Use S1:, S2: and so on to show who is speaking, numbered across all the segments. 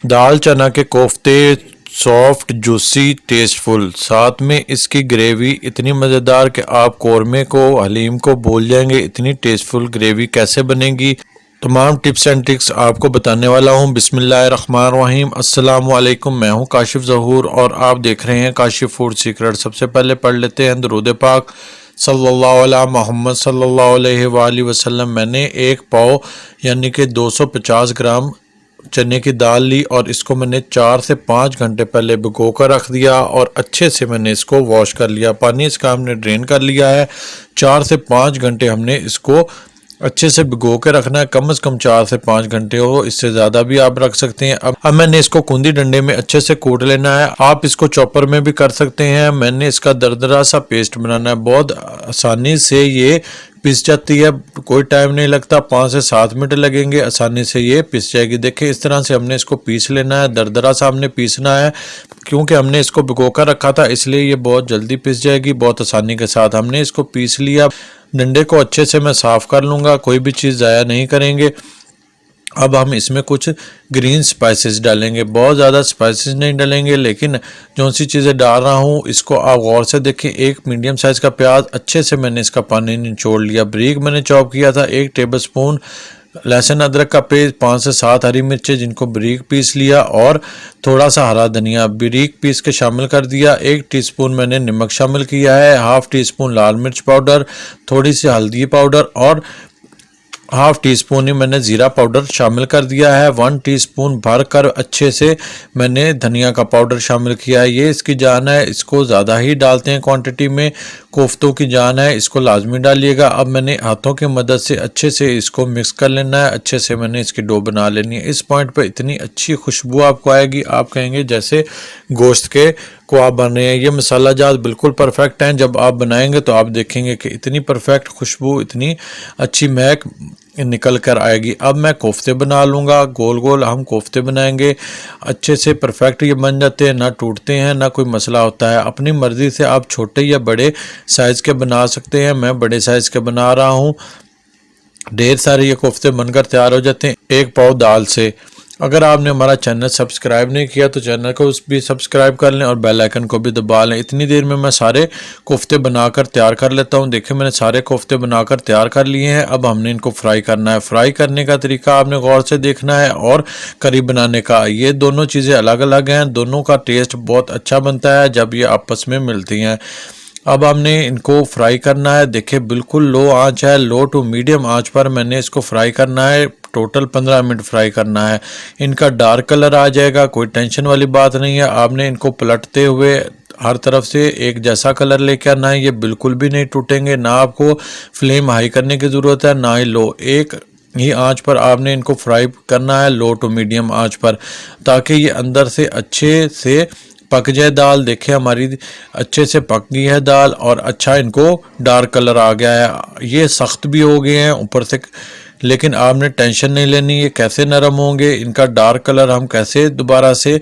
S1: दाल चना के कोफ्ते सॉफ्ट जूसी टेस्टफुल, साथ में इसकी ग्रेवी इतनी मज़ेदार कि आप कौरमे को हलीम को भूल जाएंगे। इतनी टेस्टफुल ग्रेवी कैसे बनेगी, तमाम टिप्स एंड ट्रिक्स आपको बताने वाला हूं। बिस्मिल्लाहिर्रहमानिर्रहीम। अस्सलाम वालेकुम, मैं हूं काशिफ ज़हूर और आप देख रहे हैं काशिफ फूड सीक्रेट। सबसे पहले पढ़ लेते हैं दरूद पाक सल्लल्लाहु अला मोहम्मद सल्लल्लाहु अलैहि वसल्लम। मैंने एक पाव यानी कि 250 ग्राम चने की दाल ली और इसको मैंने 4 से 5 घंटे पहले भिगो कर रख दिया और अच्छे से मैंने इसको वॉश कर लिया। पानी इसका हमने ड्रेन कर लिया है। 4 से 5 घंटे हमने इसको अच्छे से भिगो के रखना है, कम से कम 4 से 5 घंटे हो, इससे ज़्यादा भी आप रख सकते हैं। अब मैंने इसको कुंदी डंडे में अच्छे से कूट लेना है। आप इसको चॉपर में भी कर सकते हैं। मैंने इसका दरदरा सा पेस्ट बनाना है। बहुत आसानी से ये पिस जाती है, कोई टाइम नहीं लगता, 5 से 7 मिनट लगेंगे, आसानी से ये पिस जाएगी। देखिए इस तरह से हमने इसको पीस लेना है, दरदरा सा हमने पीसना है। क्योंकि हमने इसको भिगो कर रखा था इसलिए ये बहुत जल्दी पिस जाएगी। बहुत आसानी के साथ हमने इसको पीस लिया। डंडे को अच्छे से मैं साफ़ कर लूँगा, कोई भी चीज़ ज़ाया नहीं करेंगे। अब हम इसमें कुछ ग्रीन स्पाइसेस डालेंगे, बहुत ज़्यादा स्पाइसेस नहीं डालेंगे, लेकिन जो सी चीज़ें डाल रहा हूँ इसको आप गौर से देखें। एक मीडियम साइज़ का प्याज अच्छे से मैंने इसका पानी निचोड़ लिया, बारीक मैंने चॉप किया था। 1 टेबलस्पून लहसुन अदरक का पेस्ट, 5 से 7 हरी मिर्चें जिनको बारीक पीस लिया और थोड़ा सा हरा धनिया बारीक पीस के शामिल कर दिया। 1 टीस्पून मैंने नमक शामिल किया है, हाफ़ टी स्पून लाल मिर्च पाउडर, थोड़ी सी हल्दी पाउडर और हाफ़ टी स्पून ही मैंने ज़ीरा पाउडर शामिल कर दिया है। 1 टीस्पून भर कर अच्छे से मैंने धनिया का पाउडर शामिल किया है। ये इसकी जान है, इसको ज़्यादा ही डालते हैं क्वांटिटी में, कोफ्तों की जान है, इसको लाजमी डालिएगा। अब मैंने हाथों की मदद से अच्छे से इसको मिक्स कर लेना है, अच्छे से मैंने इसकी डो बना लेनी है। इस पॉइंट पर इतनी अच्छी खुशबू आपको आएगी, आप कहेंगे जैसे गोश्त के कबाब बन रहे हैं। ये मसाला जात बिल्कुल परफेक्ट हैं। जब आप बनाएंगे तो आप देखेंगे कि इतनी परफेक्ट खुशबू, इतनी अच्छी महक निकल कर आएगी। अब मैं कोफ्ते बना लूँगा, गोल गोल हम कोफ्ते बनाएंगे। अच्छे से परफेक्ट ये बन जाते हैं, ना टूटते हैं ना कोई मसला होता है। अपनी मर्ज़ी से आप छोटे या बड़े साइज़ के बना सकते हैं। मैं बड़े साइज़ के बना रहा हूँ। ढेर सारे ये कोफ्ते बनकर तैयार हो जाते हैं 1 पाव दाल से। अगर आपने हमारा चैनल सब्सक्राइब नहीं किया तो चैनल को भी सब्सक्राइब कर लें और बेल आइकन को भी दबा लें। इतनी देर में मैं सारे कोफ्ते बनाकर तैयार कर लेता हूं। देखिए मैंने सारे कोफ्ते बनाकर तैयार कर लिए हैं। अब हमने इनको फ्राई करना है। फ्राई करने का तरीका आपने गौर से देखना है और करी बनाने का, ये दोनों चीज़ें अलग अलग हैं। दोनों का टेस्ट बहुत अच्छा बनता है जब ये आपस में मिलती हैं। अब हमने इनको फ्राई करना है। देखिए बिल्कुल लो आंच है, लो टू मीडियम आंच पर मैंने इसको फ्राई करना है। टोटल 15 मिनट फ्राई करना है। इनका डार्क कलर आ जाएगा, कोई टेंशन वाली बात नहीं है। आपने इनको पलटते हुए हर तरफ से एक जैसा कलर लेके आना है। ये बिल्कुल भी नहीं टूटेंगे। ना आपको फ्लेम हाई करने की ज़रूरत है ना ही लो, एक ही आंच पर आपने इनको फ्राई करना है, लो टू मीडियम आंच पर, ताकि ये अंदर से अच्छे से पक जाए दाल। देखिए हमारी अच्छे से पक गई है दाल और अच्छा इनको डार्क कलर आ गया है। ये सख्त भी हो गए हैं ऊपर से, लेकिन आपने टेंशन नहीं लेनी ये कैसे नरम होंगे। इनका डार्क कलर हम कैसे दोबारा से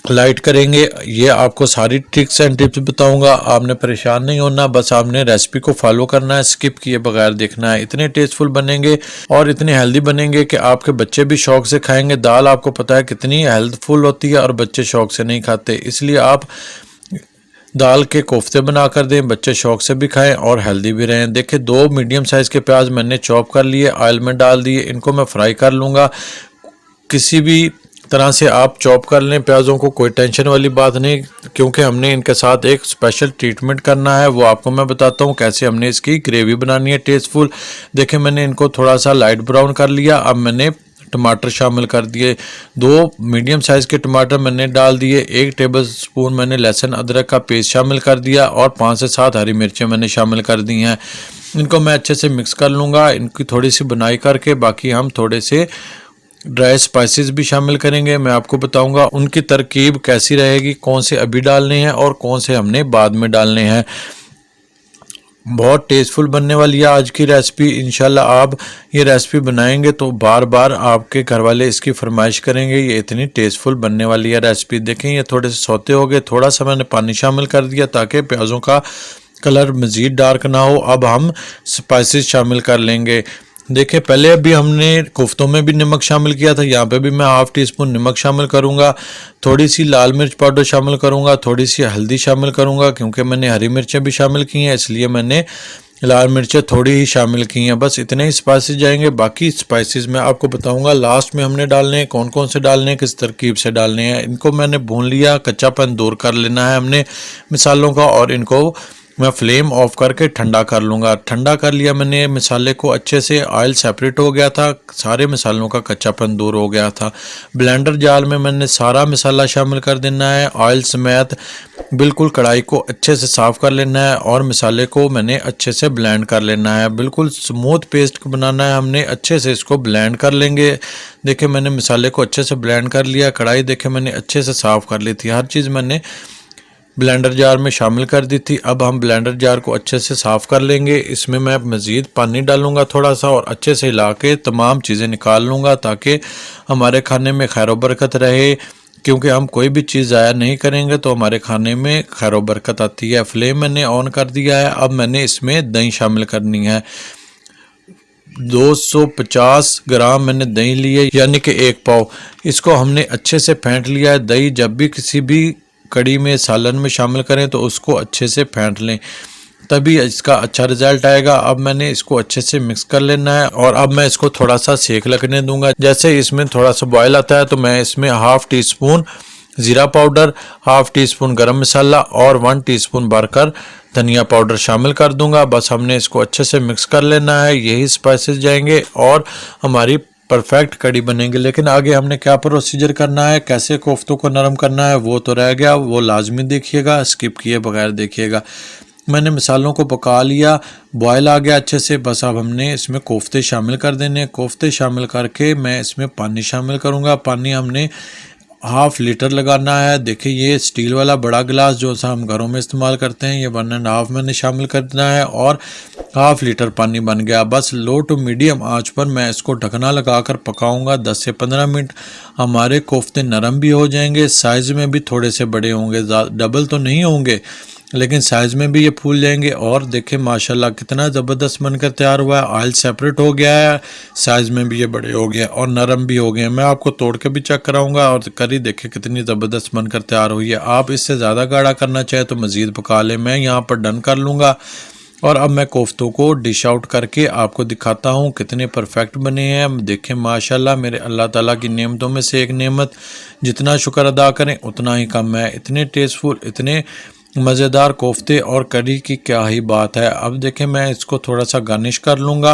S1: लाइट करेंगे, ये आपको सारी ट्रिक्स एंड टिप्स बताऊंगा। आपने परेशान नहीं होना, बस आपने रेसिपी को फॉलो करना है, स्किप किए बगैर देखना है। इतने टेस्टफुल बनेंगे और इतने हेल्दी बनेंगे कि आपके बच्चे भी शौक से खाएंगे। दाल आपको पता है कितनी हेल्थफुल होती है और बच्चे शौक से नहीं खाते, इसलिए आप दाल के कोफ्ते बना कर दें, बच्चे शौक से भी खाएं और हेल्दी भी रहें। देखिए 2 मीडियम साइज़ के प्याज मैंने चॉप कर लिए, ऑयल में डाल दिए, इनको मैं फ्राई कर लूँगा। किसी भी तरह से आप चॉप कर लें प्याज़ों को, कोई टेंशन वाली बात नहीं, क्योंकि हमने इनके साथ एक स्पेशल ट्रीटमेंट करना है। वो आपको मैं बताता हूँ कैसे हमने इसकी ग्रेवी बनानी है टेस्टफुल। देखिए मैंने इनको थोड़ा सा लाइट ब्राउन कर लिया। अब मैंने टमाटर शामिल कर दिए, 2 मीडियम साइज़ के टमाटर मैंने डाल दिए। 1 टेबलस्पून मैंने लहसुन अदरक का पेस्ट शामिल कर दिया और 5 से 7 हरी मिर्चें मैंने शामिल कर दी हैं। इनको मैं अच्छे से मिक्स कर लूँगा। इनकी थोड़ी सी बुनाई करके बाकी हम थोड़े से ड्राई स्पाइसेस भी शामिल करेंगे। मैं आपको बताऊंगा उनकी तरकीब कैसी रहेगी, कौन से अभी डालने हैं और कौन से हमने बाद में डालने हैं। बहुत टेस्टफुल बनने वाली है आज की रेसिपी। इंशाल्लाह आप ये रेसिपी बनाएंगे तो बार बार आपके घर वाले इसकी फरमाइश करेंगे। ये इतनी टेस्टफुल बनने वाली है रेसिपी। देखें ये थोड़े से सौते हो गए, थोड़ा सा मैंने पानी शामिल कर दिया ताकि प्याज़ों का कलर मज़ीद डार्क ना हो। अब हम स्पाइसेस शामिल कर लेंगे। देखिए पहले अभी हमने कोफ्तों में भी नमक शामिल किया था, यहाँ पे भी मैं हाफ़ टी स्पून नमक शामिल करूँगा, थोड़ी सी लाल मिर्च पाउडर शामिल करूँगा, थोड़ी सी हल्दी शामिल करूँगा, क्योंकि मैंने हरी मिर्चें भी शामिल की हैं इसलिए मैंने लाल मिर्चें थोड़ी ही शामिल की हैं। बस इतने ही स्पाइसेस जाएंगे, बाकी स्पाइसेस मैं आपको बताऊंगा लास्ट में हमने डालने हैं, कौन कौन से डालने हैं, किस तरकीब से डालने हैं। इनको मैंने भून लिया, कच्चापन दूर कर लेना है हमने मिसालों का, और इनको मैं फ्लेम ऑफ करके ठंडा कर लूँगा। ठंडा कर लिया मैंने मसाले को अच्छे से, ऑयल सेपरेट हो गया था, सारे मसालों का कच्चापन दूर हो गया था। ब्लेंडर जार में मैंने सारा मसाला शामिल कर देना है, ऑयल समेत बिल्कुल कढ़ाई को अच्छे से साफ़ कर लेना है और मसाले को मैंने अच्छे से ब्लेंड कर लेना है। बिल्कुल स्मूथ पेस्ट बनाना है हमने, अच्छे से इसको ब्लेंड कर लेंगे। देखिए मैंने मसाले को अच्छे से ब्लेंड कर लिया, कढ़ाई देखिए मैंने अच्छे से साफ़ कर ली थी, हर चीज़ मैंने ब्लेंडर जार में शामिल कर दी थी। अब हम ब्लेंडर जार को अच्छे से साफ़ कर लेंगे। इसमें मैं मज़ीद पानी डालूंगा थोड़ा सा और अच्छे से हिला के तमाम चीज़ें निकाल लूँगा ताकि हमारे खाने में खैर बरकत रहे, क्योंकि हम कोई भी चीज़ ज़ाया नहीं करेंगे तो हमारे खाने में खैर बरकत आती है। फ्लेम मैंने ऑन कर दिया है। अब मैंने इसमें दही शामिल करनी है। 250 ग्राम मैंने दही ली है, यानी कि 1 पाव। इसको हमने अच्छे से फेंट लिया है। दही जब भी किसी भी कड़ी में, सालन में शामिल करें तो उसको अच्छे से फेंट लें, तभी इसका अच्छा रिजल्ट आएगा। अब मैंने इसको अच्छे से मिक्स कर लेना है और अब मैं इसको थोड़ा सा सेक लगने दूंगा। जैसे इसमें थोड़ा सा बॉयल आता है तो मैं इसमें हाफ़ टी स्पून ज़ीरा पाउडर, हाफ़ टी स्पून गरम मसाला और 1 टीस्पून भरकर धनिया पाउडर शामिल कर दूंगा। बस हमने इसको अच्छे से मिक्स कर लेना है। यही स्पाइसेस जाएंगे और हमारी परफेक्ट कड़ी बनेगी। लेकिन आगे हमने क्या प्रोसीजर करना है, कैसे कोफ्तों को नरम करना है, वो तो रह गया, वो लाजमी देखिएगा, स्किप किए बगैर देखिएगा। मैंने मसालों को पका लिया, बॉयल आ गया अच्छे से। बस अब हमने इसमें कोफ्ते शामिल कर देने। कोफ्ते शामिल करके मैं इसमें पानी शामिल करूँगा। पानी हमने हाफ़ लीटर लगाना है। देखिए ये स्टील वाला बड़ा गिलास जो सा हम घरों में इस्तेमाल करते हैं, ये 1.5 मैंने शामिल करना है और हाफ़ लीटर पानी बन गया। बस लो टू मीडियम आंच पर मैं इसको ढकना लगाकर पकाऊंगा 10 से 15 मिनट। हमारे कोफ्ते नरम भी हो जाएंगे, साइज़ में भी थोड़े से बड़े होंगे, डबल तो नहीं होंगे लेकिन साइज़ में भी ये फूल जाएंगे। और देखें माशाल्लाह कितना ज़बरदस्त बनकर तैयार हुआ है। ऑयल सेपरेट हो गया है, साइज़ में भी ये बड़े हो गए और नरम भी हो गए। मैं आपको तोड़ के भी चेक कराऊंगा और करी देखें कितनी ज़बरदस्त बनकर तैयार हुई है। आप इससे ज़्यादा गाढ़ा करना चाहे तो मज़ीद पका लें। मैं यहाँ पर डन कर लूँगा और अब मैं कोफ्तों को डिश आउट करके आपको दिखाता हूँ कितने परफेक्ट बने हैं। देखें माशाल्लाह मेरे अल्लाह ताला की नेमतों में से एक नेमत, जितना शुक्र अदा करें उतना ही कम है। इतने टेस्टफुल, इतने मज़ेदार कोफ्ते और करी की क्या ही बात है। अब देखें मैं इसको थोड़ा सा गार्निश कर लूँगा।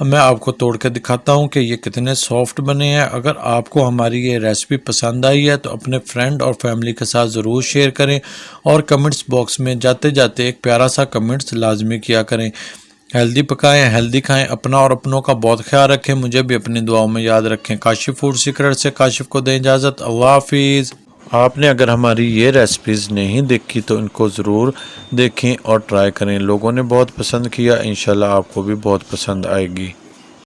S1: अब मैं आपको तोड़ के दिखाता हूँ कि ये कितने सॉफ्ट बने हैं। अगर आपको हमारी ये रेसिपी पसंद आई है तो अपने फ्रेंड और फैमिली के साथ ज़रूर शेयर करें और कमेंट्स बॉक्स में जाते जाते एक प्यारा सा कमेंट्स लाजमी किया करें। हेल्दी पकाएं, हेल्दी खाएं, अपना और अपनों का बहुत ख्याल रखें, मुझे भी अपनी दुआओं में याद रखें। काशिफ फूड सीक्रेट से काशिफ को दें इजाज़त। अल्लाह हाफिज़। आपने अगर हमारी ये रेसिपीज़ नहीं देखी तो इनको ज़रूर देखें और ट्राई करें। लोगों ने बहुत पसंद किया, इंशाल्लाह आपको भी बहुत पसंद आएगी।